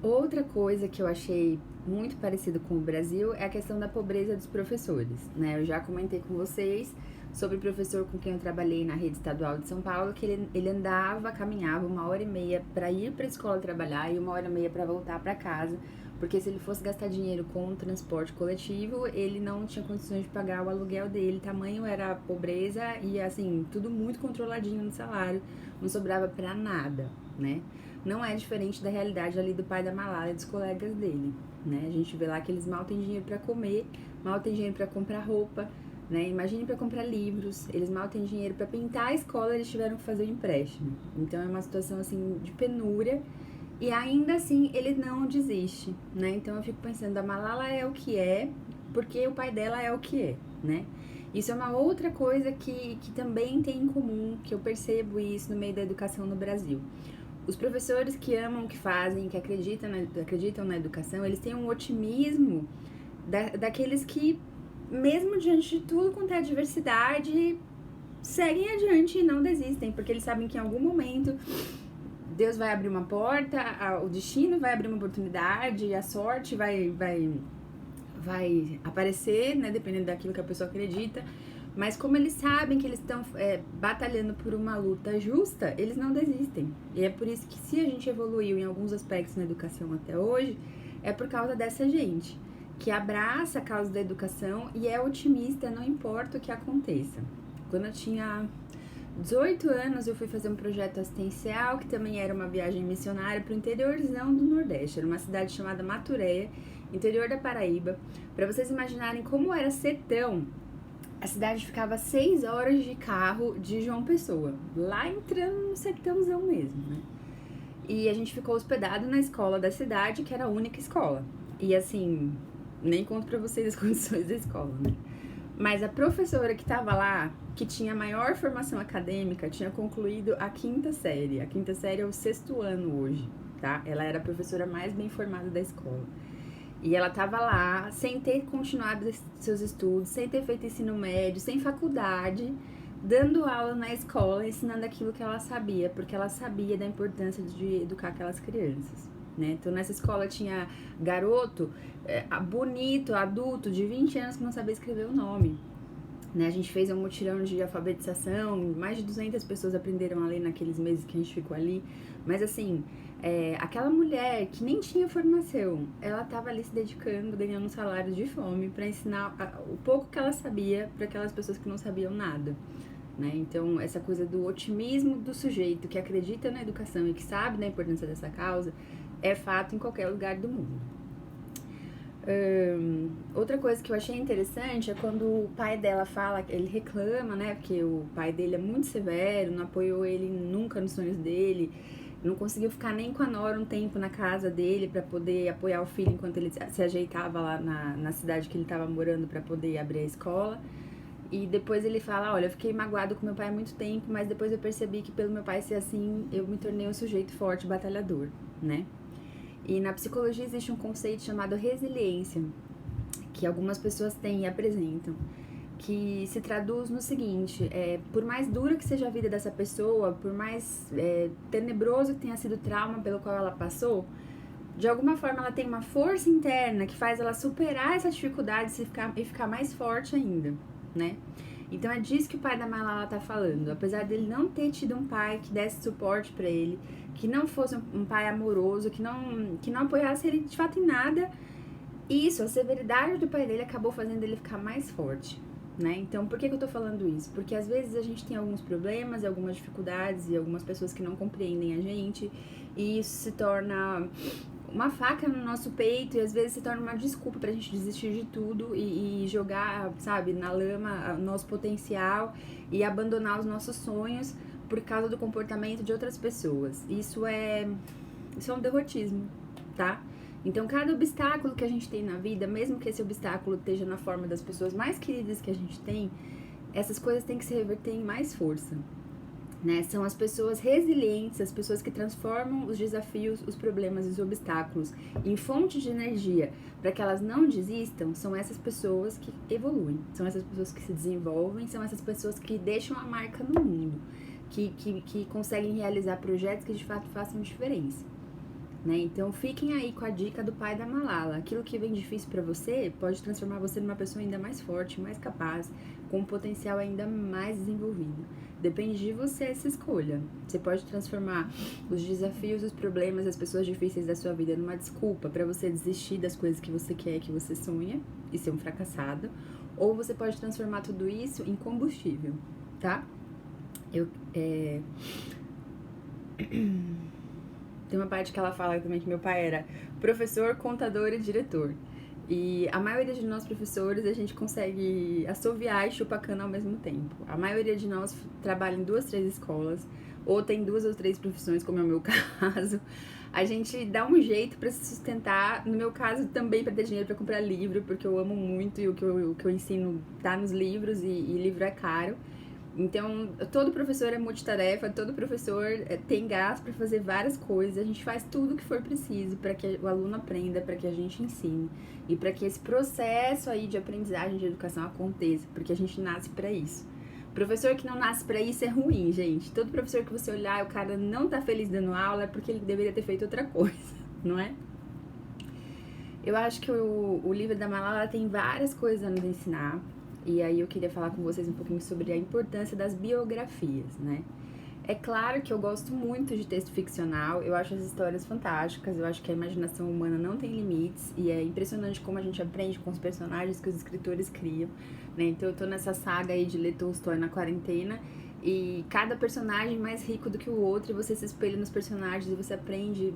Outra coisa que eu achei muito parecido com o Brasil é a questão da pobreza dos professores, né? Eu já comentei com vocês sobre o professor com quem eu trabalhei na rede estadual de São Paulo, que ele andava, caminhava 1h30 para ir para a escola trabalhar e 1h30 para voltar para casa, porque se ele fosse gastar dinheiro com o transporte coletivo, ele não tinha condições de pagar o aluguel dele, tamanho era a pobreza e assim, tudo muito controladinho no salário, não sobrava para nada, né? Não é diferente da realidade ali do pai da Malala e dos colegas dele, né? A gente vê lá que eles mal têm dinheiro para comer, mal têm dinheiro para comprar roupa, né? Imagine para comprar livros, eles mal têm dinheiro para pintar a escola, eles tiveram que fazer um empréstimo. Então é uma situação assim de penúria e ainda assim ele não desiste, né? Então eu fico pensando, a Malala é o que é, porque o pai dela é o que é, né? Isso é uma outra coisa que também tem em comum, que eu percebo isso no meio da educação no Brasil. Os professores que amam o que fazem, que acreditam na educação, eles têm um otimismo daqueles que, mesmo diante de tudo quanto é adversidade, seguem adiante e não desistem, porque eles sabem que em algum momento Deus vai abrir uma porta, o destino vai abrir uma oportunidade, a sorte vai aparecer, né, dependendo daquilo que a pessoa acredita. Mas como eles sabem que eles estão batalhando por uma luta justa, eles não desistem. E é por isso que se a gente evoluiu em alguns aspectos na educação até hoje, é por causa dessa gente, que abraça a causa da educação e é otimista, não importa o que aconteça. Quando eu tinha 18 anos, eu fui fazer um projeto assistencial, que também era uma viagem missionária para o interiorzão do Nordeste. Era uma cidade chamada Maturéia, interior da Paraíba. Para vocês imaginarem como era sertão, a cidade ficava 6 horas de carro de João Pessoa, lá entrando no sertãozão mesmo, né? E a gente ficou hospedado na escola da cidade, que era a única escola. E assim, nem conto pra vocês as condições da escola, né? Mas a professora que estava lá, que tinha maior formação acadêmica, tinha concluído a quinta série. A quinta série é o sexto ano hoje, tá? Ela era a professora mais bem formada da escola. E ela estava lá sem ter continuado seus estudos, sem ter feito ensino médio, sem faculdade, dando aula na escola, ensinando aquilo que ela sabia, porque ela sabia da importância de educar aquelas crianças. Né? Então nessa escola tinha garoto bonito, adulto, de 20 anos que não sabia escrever o nome. Né? A gente fez um mutirão de alfabetização, mais de 200 pessoas aprenderam a ler naqueles meses que a gente ficou ali. Mas assim, aquela mulher que nem tinha formação, ela estava ali se dedicando, ganhando um salário de fome para ensinar o pouco que ela sabia para aquelas pessoas que não sabiam nada. Né? Então, essa coisa do otimismo do sujeito que acredita na educação e que sabe da importância dessa causa é fato em qualquer lugar do mundo. Outra coisa que eu achei interessante é quando o pai dela fala, ele reclama, né? Porque o pai dele é muito severo, não apoiou ele nunca nos sonhos dele, não conseguiu ficar nem com a Nora um tempo na casa dele para poder apoiar o filho enquanto ele se ajeitava lá na cidade que ele estava morando para poder abrir a escola. E depois ele fala, olha, eu fiquei magoado com meu pai há muito tempo, mas depois eu percebi que pelo meu pai ser assim, eu me tornei um sujeito forte, batalhador, né? E na psicologia existe um conceito chamado resiliência, que algumas pessoas têm e apresentam, que se traduz no seguinte, por mais dura que seja a vida dessa pessoa, por mais tenebroso que tenha sido o trauma pelo qual ela passou, de alguma forma ela tem uma força interna que faz ela superar essa dificuldade e ficar mais forte ainda, né? Então é disso que o pai da Malala tá falando. Apesar dele não ter tido um pai que desse suporte para ele, que não fosse um pai amoroso, que não apoiasse ele de fato em nada, isso, a severidade do pai dele acabou fazendo ele ficar mais forte, né? Então, por que eu tô falando isso? Porque às vezes a gente tem alguns problemas, algumas dificuldades e algumas pessoas que não compreendem a gente, e isso se torna uma faca no nosso peito e às vezes se torna uma desculpa pra gente desistir de tudo e jogar, sabe, na lama o nosso potencial e abandonar os nossos sonhos por causa do comportamento de outras pessoas. Isso é um derrotismo, tá? Então, cada obstáculo que a gente tem na vida, mesmo que esse obstáculo esteja na forma das pessoas mais queridas que a gente tem, essas coisas têm que se reverter em mais força. Né? São as pessoas resilientes, as pessoas que transformam os desafios, os problemas e os obstáculos em fonte de energia para que elas não desistam. São essas pessoas que evoluem, são essas pessoas que se desenvolvem, são essas pessoas que deixam a marca no mundo, que conseguem realizar projetos que de fato façam diferença. né? Então fiquem aí com a dica do pai da Malala. Aquilo que vem difícil para você pode transformar você numa pessoa ainda mais forte, mais capaz, com um potencial ainda mais desenvolvido. Depende de você essa escolha. Você pode transformar os desafios, os problemas, as pessoas difíceis da sua vida numa desculpa para você desistir das coisas que você quer, que você sonha e ser um fracassado, ou você pode transformar tudo isso em combustível, tá? Tem uma parte que ela fala também que meu pai era professor, contador e diretor. E a maioria de nós professores, a gente consegue assoviar e chupar cana ao mesmo tempo. A maioria de nós trabalha em 2, 3 escolas, ou tem 2 ou 3 profissões, como é o meu caso. A gente dá um jeito para se sustentar, no meu caso também para ter dinheiro para comprar livro, porque eu amo muito e o que eu ensino tá nos livros e livro é caro. Então, todo professor é multitarefa, todo professor tem gás para fazer várias coisas, a gente faz tudo o que for preciso para que o aluno aprenda, para que a gente ensine e para que esse processo aí de aprendizagem de educação aconteça, porque a gente nasce para isso. Professor que não nasce para isso é ruim, gente. Todo professor que você olhar e o cara não tá feliz dando aula é porque ele deveria ter feito outra coisa, não é? Eu acho que o livro da Malala tem várias coisas a nos ensinar. E aí eu queria falar com vocês um pouquinho sobre a importância das biografias, né? É claro que eu gosto muito de texto ficcional, eu acho as histórias fantásticas, eu acho que a imaginação humana não tem limites, e é impressionante como a gente aprende com os personagens que os escritores criam, né? Então eu tô nessa saga aí de ler Tolstói na quarentena, e cada personagem mais rico do que o outro, e você se espelha nos personagens e você aprende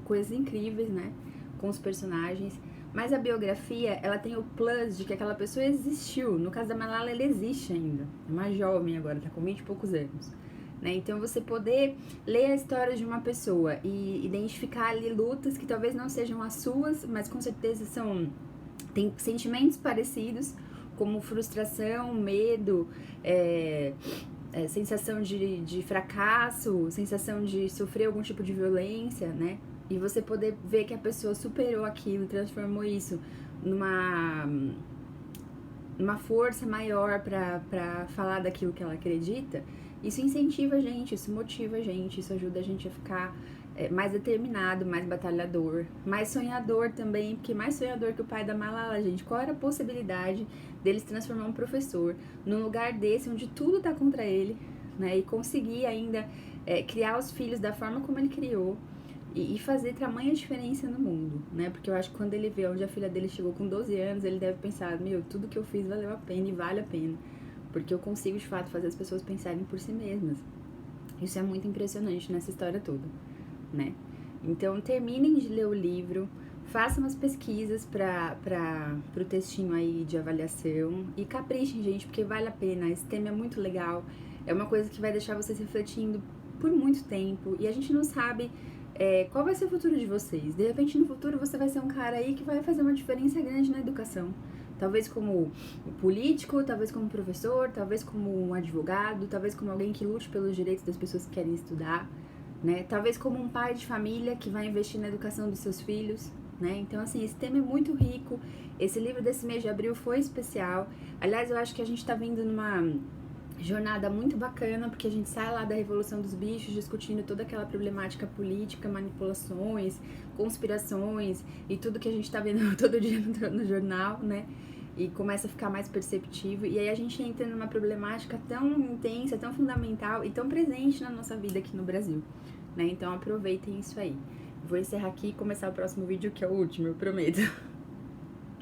coisas incríveis, né? Com os personagens. Mas a biografia, ela tem o plus de que aquela pessoa existiu. No caso da Malala, ela existe ainda. É uma jovem agora, tá com 20 e poucos anos. Né? Então, você poder ler a história de uma pessoa e identificar ali lutas que talvez não sejam as suas, mas com certeza tem sentimentos parecidos, como frustração, medo, sensação de fracasso, sensação de sofrer algum tipo de violência, né? E você poder ver que a pessoa superou aquilo, transformou isso numa força maior pra falar daquilo que ela acredita, isso incentiva a gente, isso motiva a gente, isso ajuda a gente a ficar mais determinado, mais batalhador, mais sonhador também, porque mais sonhador que o pai da Malala, gente. Qual era a possibilidade dele se transformar um professor num lugar desse, onde tudo tá contra ele, né? E conseguir ainda criar os filhos da forma como ele criou, e fazer tamanha diferença no mundo, né? Porque eu acho que quando ele vê onde a filha dele chegou com 12 anos, ele deve pensar, meu, tudo que eu fiz valeu a pena e vale a pena. Porque eu consigo, de fato, fazer as pessoas pensarem por si mesmas. Isso é muito impressionante nessa história toda, né? Então, terminem de ler o livro, façam as pesquisas pro textinho aí de avaliação e caprichem, gente, porque vale a pena. Esse tema é muito legal, é uma coisa que vai deixar vocês refletindo por muito tempo e a gente não sabe qual vai ser o futuro de vocês. De repente, no futuro, você vai ser um cara aí que vai fazer uma diferença grande na educação. Talvez como político, talvez como professor, talvez como um advogado, talvez como alguém que lute pelos direitos das pessoas que querem estudar, né? Talvez como um pai de família que vai investir na educação dos seus filhos, né? Então, assim, esse tema é muito rico. Esse livro desse mês de abril foi especial. Aliás, eu acho que a gente tá vindo numa jornada muito bacana, porque a gente sai lá da Revolução dos Bichos discutindo toda aquela problemática política, manipulações, conspirações e tudo que a gente tá vendo todo dia no jornal, né? E começa a ficar mais perceptível. E aí a gente entra numa problemática tão intensa, tão fundamental e tão presente na nossa vida aqui no Brasil, né? Então aproveitem isso aí. Vou encerrar aqui e começar o próximo vídeo, que é o último, eu prometo.